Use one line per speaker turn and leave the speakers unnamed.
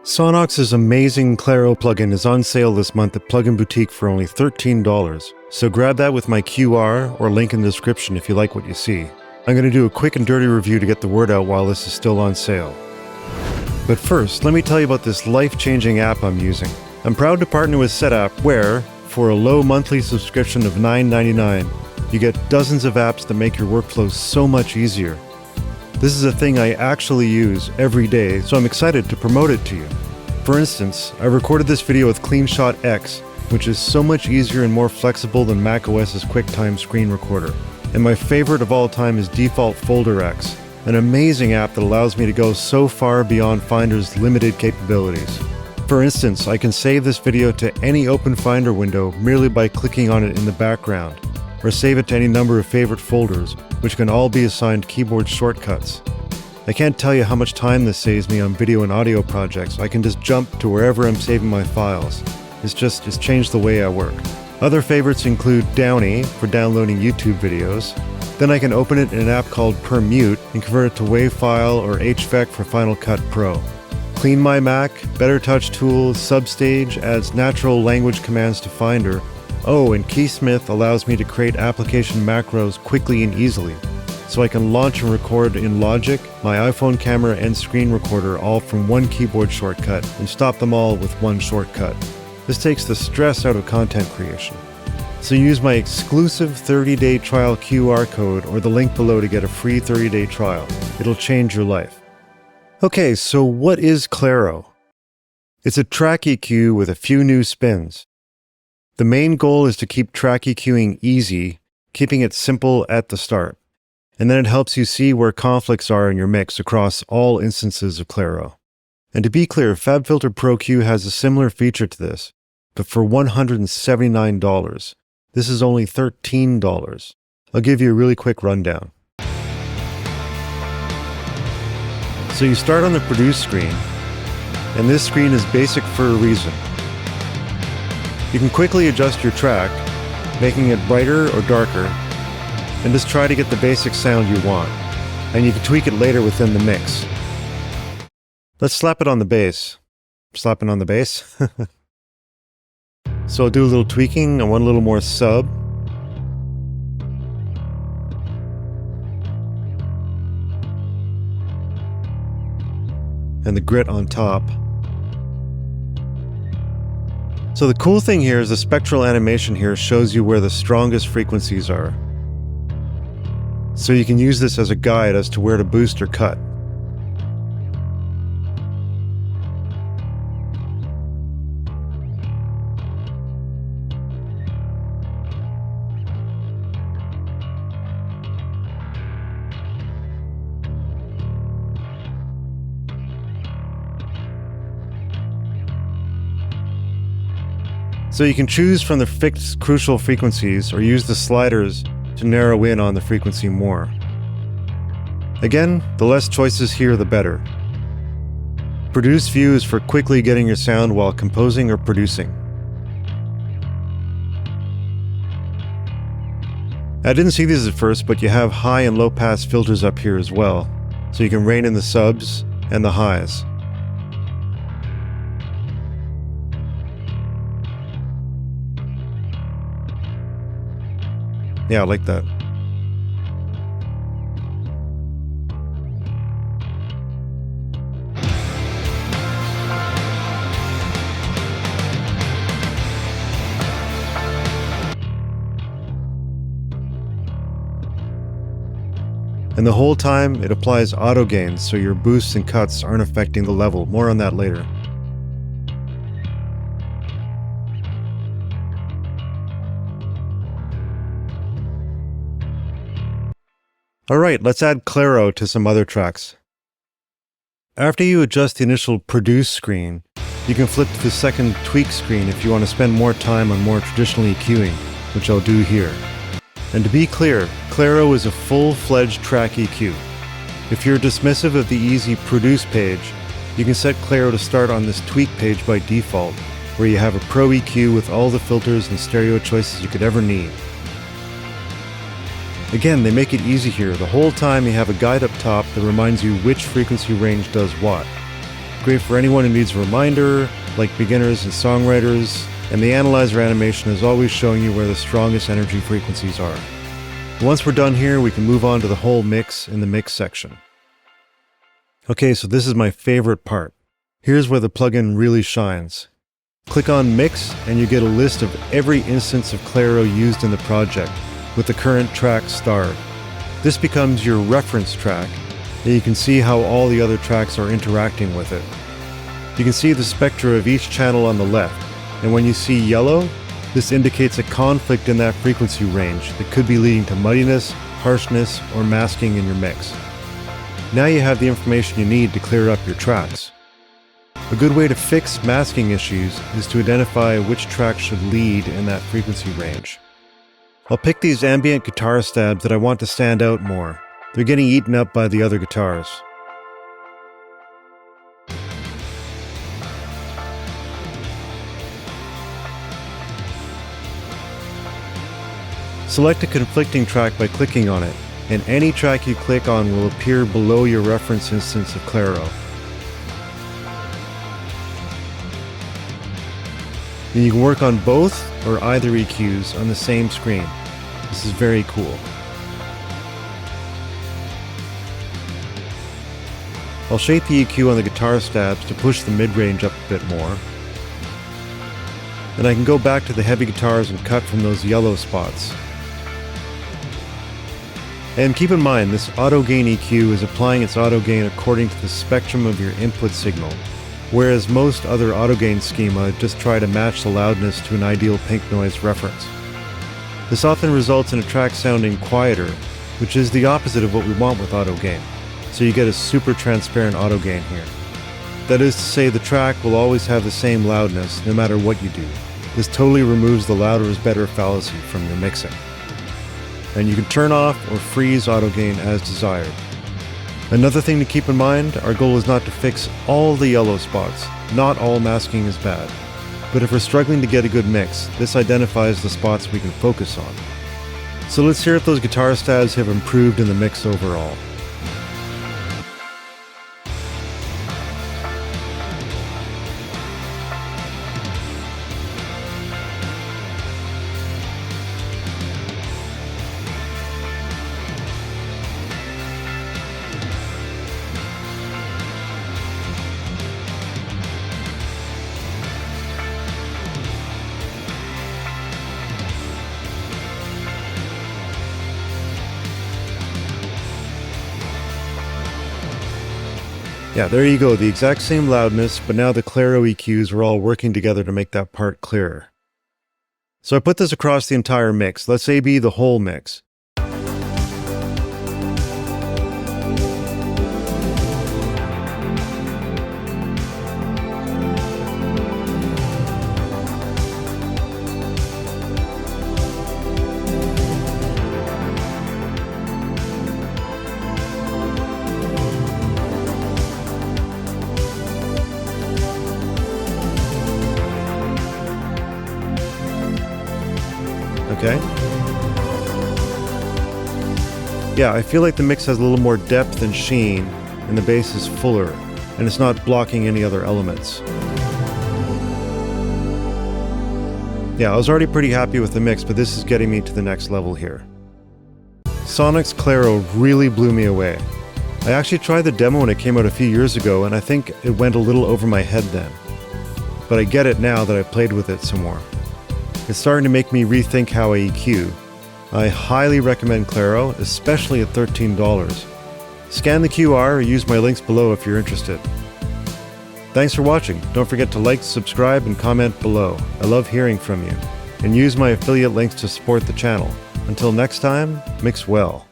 Sonnox's amazing Claro plugin is on sale this month at Plugin Boutique for only $13, so grab that with my QR or link in the description if you like what you see. I'm going to do a quick and dirty review to get the word out while this is still on sale. But first, let me tell you about this life-changing app I'm using. I'm proud to partner with SetApp where, for a low monthly subscription of $9.99, you get dozens of apps that make your workflow so much easier. This is a thing I actually use every day, so I'm excited to promote it to you. For instance, I recorded this video with CleanShot X, which is so much easier and more flexible than macOS's QuickTime screen recorder. And my favorite of all time is Default Folder X, an amazing app that allows me to go so far beyond Finder's limited capabilities. For instance, I can save this video to any open Finder window merely by clicking on it in the background, or save it to any number of favorite folders, which can all be assigned keyboard shortcuts. I can't tell you how much time this saves me on video and audio projects. I can just jump to wherever I'm saving my files. It's changed the way I work. Other favorites include Downy for downloading YouTube videos. Then I can open it in an app called Permute and convert it to WAV file or HVEC for Final Cut Pro. Clean My Mac, Better Touch Tools, Substage adds natural language commands to Finder. Oh, and Keysmith allows me to create application macros quickly and easily, so I can launch and record in Logic, my iPhone camera and screen recorder all from one keyboard shortcut and stop them all with one shortcut. This takes the stress out of content creation. So use my exclusive 30-day trial QR code or the link below to get a free 30-day trial. It'll change your life. Okay, so what is Claro? It's a track EQ with a few new spins. The main goal is to keep track EQing easy, keeping it simple at the start. And then it helps you see where conflicts are in your mix across all instances of Claro. And to be clear, FabFilter Pro Q has a similar feature to this, but for $179. This is only $13. I'll give you a really quick rundown. So you start on the Produce screen, and this screen is basic for a reason. You can quickly adjust your track, making it brighter or darker, and just try to get the basic sound you want, and you can tweak it later within the mix. Let's slap it on the bass. Slapping on the bass? So I'll do a little tweaking. I want a little more sub. And the grit on top. So the cool thing here is the spectral animation here shows you where the strongest frequencies are. So you can use this as a guide as to where to boost or cut. So you can choose from the fixed crucial frequencies or use the sliders to narrow in on the frequency more. Again, the less choices here, the better. Produce View is for quickly getting your sound while composing or producing. I didn't see these at first, but you have high and low pass filters up here as well, so you can rein in the subs and the highs. Yeah, I like that. And the whole time, it applies auto gains, so your boosts and cuts aren't affecting the level. More on that later. Alright, let's add Claro to some other tracks. After you adjust the initial Produce screen, you can flip to the second Tweak screen if you want to spend more time on more traditional EQing, which I'll do here. And to be clear, Claro is a full-fledged track EQ. If you're dismissive of the easy Produce page, you can set Claro to start on this Tweak page by default, where you have a Pro EQ with all the filters and stereo choices you could ever need. Again, they make it easy here. The whole time you have a guide up top that reminds you which frequency range does what. Great for anyone who needs a reminder, like beginners and songwriters, and the analyzer animation is always showing you where the strongest energy frequencies are. Once we're done here, we can move on to the whole mix in the mix section. Okay, so this is my favorite part. Here's where the plugin really shines. Click on Mix and you get a list of every instance of Claro used in the project, with the current track starred. This becomes your reference track, and you can see how all the other tracks are interacting with it. You can see the spectra of each channel on the left, and when you see yellow, this indicates a conflict in that frequency range that could be leading to muddiness, harshness, or masking in your mix. Now you have the information you need to clear up your tracks. A good way to fix masking issues is to identify which track should lead in that frequency range. I'll pick these ambient guitar stabs that I want to stand out more. They're getting eaten up by the other guitars. Select a conflicting track by clicking on it, and any track you click on will appear below your reference instance of Claro. And you can work on both or either EQs on the same screen. This is very cool. I'll shape the EQ on the guitar stabs to push the mid-range up a bit more. Then I can go back to the heavy guitars and cut from those yellow spots. And keep in mind, this auto gain EQ is applying its auto gain according to the spectrum of your input signal, whereas most other auto gain schema just try to match the loudness to an ideal pink noise reference. This often results in a track sounding quieter, which is the opposite of what we want with auto gain, so you get a super transparent auto gain here. That is to say, the track will always have the same loudness no matter what you do. This totally removes the louder is better fallacy from your mixing. And you can turn off or freeze auto gain as desired. Another thing to keep in mind, our goal is not to fix all the yellow spots. Not all masking is bad. But if we're struggling to get a good mix, this identifies the spots we can focus on. So let's hear if those guitar stabs have improved in the mix overall. Yeah, there you go, the exact same loudness, but now the Claro EQs are all working together to make that part clearer. So I put this across the entire mix. Let's A/B the whole mix. Okay. Yeah, I feel like the mix has a little more depth and sheen, and the bass is fuller, and it's not blocking any other elements. Yeah, I was already pretty happy with the mix, but this is getting me to the next level here. Sonnox Claro really blew me away. I actually tried the demo when it came out a few years ago, and I think it went a little over my head then. But I get it now that I played with it some more. It's starting to make me rethink how I EQ. I highly recommend Claro, especially at $13. Scan the QR or use my links below if you're interested. Thanks for watching. Don't forget to like, subscribe, and comment below. I love hearing from you. And use my affiliate links to support the channel. Until next time, mix well.